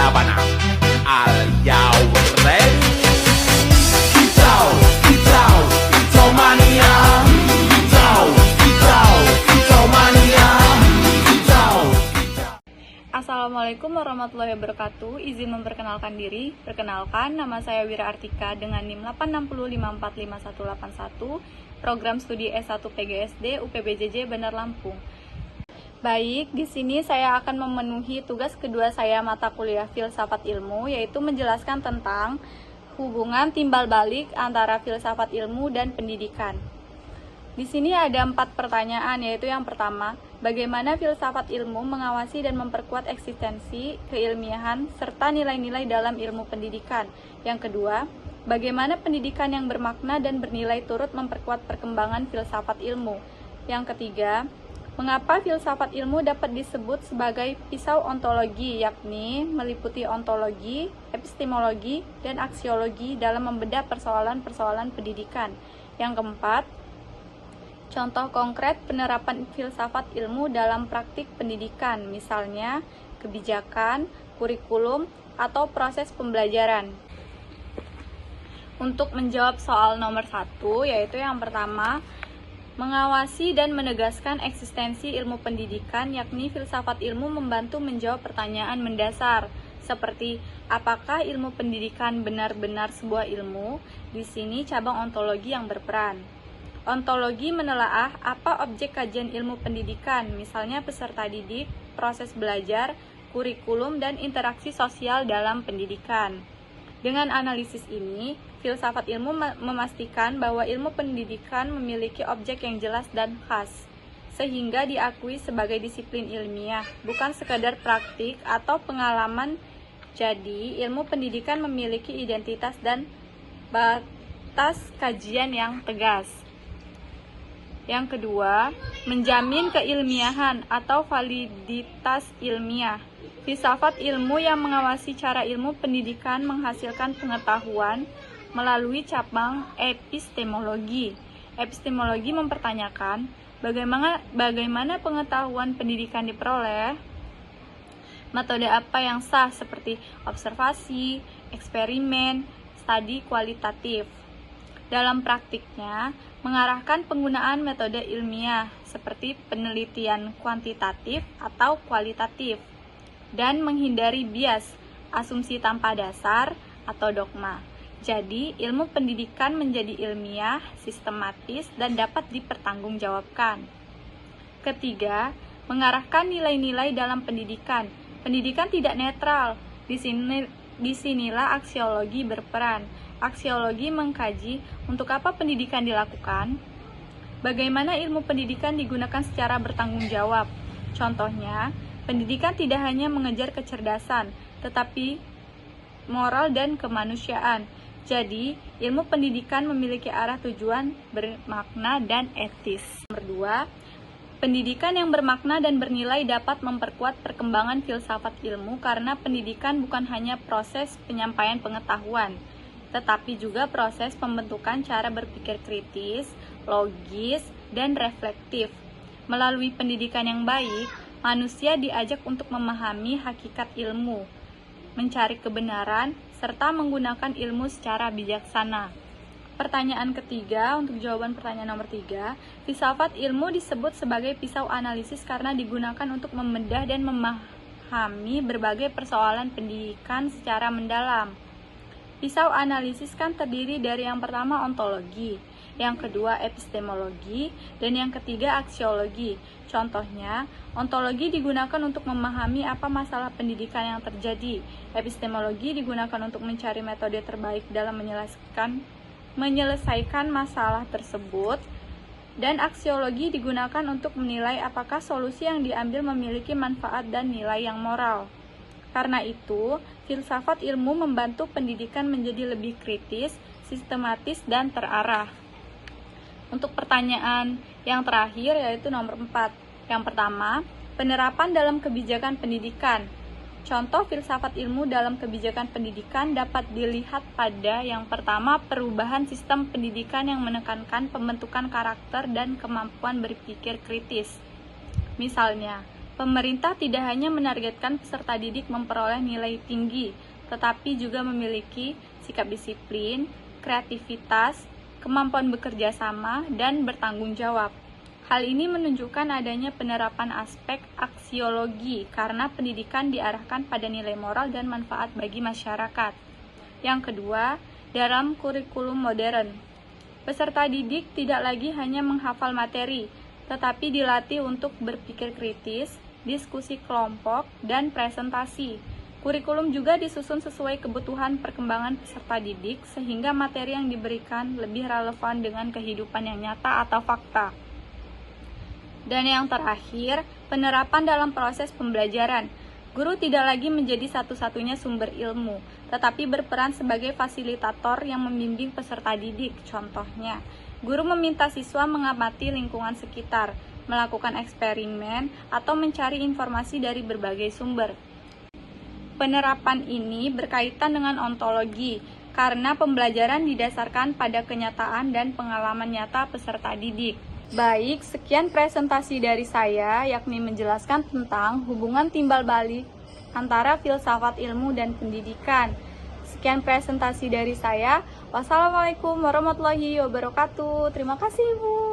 Sabana. Are you ready? Kicau, kicau, kicau mania. Kicau, kicau, kicau mania. Kicau, kicau. Assalamualaikum warahmatullahi wabarakatuh. Izin memperkenalkan diri. Perkenalkan, nama saya Wira Artika dengan NIM 860545181, program studi S1 PGSD UPBJJ Bandar Lampung. Baik, di sini saya akan memenuhi tugas kedua saya mata kuliah Filsafat Ilmu, yaitu menjelaskan tentang hubungan timbal balik antara filsafat ilmu dan pendidikan. Di sini ada 4 pertanyaan, yaitu yang pertama, bagaimana filsafat ilmu mengawasi dan memperkuat eksistensi, keilmiahan, serta nilai-nilai dalam ilmu pendidikan. Yang kedua, bagaimana pendidikan yang bermakna dan bernilai turut memperkuat perkembangan filsafat ilmu. Yang ketiga, mengapa filsafat ilmu dapat disebut sebagai pisau ontologi, yakni meliputi ontologi, epistemologi, dan aksiologi dalam membedah persoalan-persoalan pendidikan. Yang keempat, contoh konkret penerapan filsafat ilmu dalam praktik pendidikan, misalnya kebijakan, kurikulum, atau proses pembelajaran. Untuk menjawab soal nomor 1, yaitu yang pertama, mengawasi dan menegaskan eksistensi ilmu pendidikan, yakni filsafat ilmu membantu menjawab pertanyaan mendasar, seperti apakah ilmu pendidikan benar-benar sebuah ilmu? Di sini cabang ontologi yang berperan. Ontologi menelaah apa objek kajian ilmu pendidikan, misalnya peserta didik, proses belajar, kurikulum, dan interaksi sosial dalam pendidikan. Dengan analisis ini, filsafat ilmu memastikan bahwa ilmu pendidikan memiliki objek yang jelas dan khas, sehingga diakui sebagai disiplin ilmiah, bukan sekadar praktik atau pengalaman. Jadi, ilmu pendidikan memiliki identitas dan batas kajian yang tegas. Yang kedua, menjamin keilmiahan atau validitas ilmiah. Filsafat ilmu yang mengawasi cara ilmu pendidikan menghasilkan pengetahuan melalui cabang epistemologi. Epistemologi mempertanyakan bagaimana pengetahuan pendidikan diperoleh, metode apa yang sah seperti observasi, eksperimen, studi kualitatif. Dalam praktiknya, mengarahkan penggunaan metode ilmiah seperti penelitian kuantitatif atau kualitatif, dan menghindari bias, asumsi tanpa dasar, atau dogma. Jadi, ilmu pendidikan menjadi ilmiah, sistematis, dan dapat dipertanggungjawabkan. Ketiga, mengarahkan nilai-nilai dalam pendidikan. Pendidikan tidak netral. Disinilah aksiologi berperan. Aksiologi mengkaji untuk apa pendidikan dilakukan, bagaimana ilmu pendidikan digunakan secara bertanggung jawab. Contohnya, pendidikan tidak hanya mengejar kecerdasan, tetapi moral dan kemanusiaan. Jadi, ilmu pendidikan memiliki arah tujuan bermakna dan etis. Nomor 2, pendidikan yang bermakna dan bernilai dapat memperkuat perkembangan filsafat ilmu karena pendidikan bukan hanya proses penyampaian pengetahuan, tetapi juga proses pembentukan cara berpikir kritis, logis, dan reflektif. Melalui pendidikan yang baik, manusia diajak untuk memahami hakikat ilmu, mencari kebenaran, serta menggunakan ilmu secara bijaksana. Pertanyaan ketiga, untuk jawaban pertanyaan nomor 3, filsafat ilmu disebut sebagai pisau analisis karena digunakan untuk membedah dan memahami berbagai persoalan pendidikan secara mendalam. Pisau analisis kan terdiri dari yang pertama ontologi, yang kedua epistemologi, dan yang ketiga aksiologi. Contohnya, ontologi digunakan untuk memahami apa masalah pendidikan yang terjadi. Epistemologi digunakan untuk mencari metode terbaik dalam menyelesaikan masalah tersebut, dan aksiologi digunakan untuk menilai apakah solusi yang diambil memiliki manfaat dan nilai yang moral. Karena itu, filsafat ilmu membantu pendidikan menjadi lebih kritis, sistematis, dan terarah. Untuk pertanyaan yang terakhir, yaitu nomor 4. Yang pertama, penerapan dalam kebijakan pendidikan. Contoh filsafat ilmu dalam kebijakan pendidikan dapat dilihat pada yang pertama, perubahan sistem pendidikan yang menekankan pembentukan karakter dan kemampuan berpikir kritis. Misalnya, Pemerintah tidak hanya menargetkan peserta didik memperoleh nilai tinggi, tetapi juga memiliki sikap disiplin, kreativitas, kemampuan bekerja sama, dan bertanggung jawab. Hal ini menunjukkan adanya penerapan aspek aksiologi karena pendidikan diarahkan pada nilai moral dan manfaat bagi masyarakat. Yang kedua, dalam kurikulum modern, peserta didik tidak lagi hanya menghafal materi, tetapi dilatih untuk berpikir kritis, diskusi kelompok, dan presentasi. Kurikulum juga disusun sesuai kebutuhan perkembangan peserta didik sehingga materi yang diberikan lebih relevan dengan kehidupan yang nyata atau fakta. Dan yang terakhir, penerapan dalam proses pembelajaran. Guru tidak lagi menjadi satu-satunya sumber ilmu, tetapi berperan sebagai fasilitator yang membimbing peserta didik. Contohnya, guru meminta siswa mengamati lingkungan sekitar, melakukan eksperimen, atau mencari informasi dari berbagai sumber. Penerapan ini berkaitan dengan ontologi, karena pembelajaran didasarkan pada kenyataan dan pengalaman nyata peserta didik. Baik, sekian presentasi dari saya, yakni menjelaskan tentang hubungan timbal balik antara filsafat ilmu dan pendidikan. Sekian presentasi dari saya. Wassalamualaikum warahmatullahi wabarakatuh. Terima kasih, Ibu.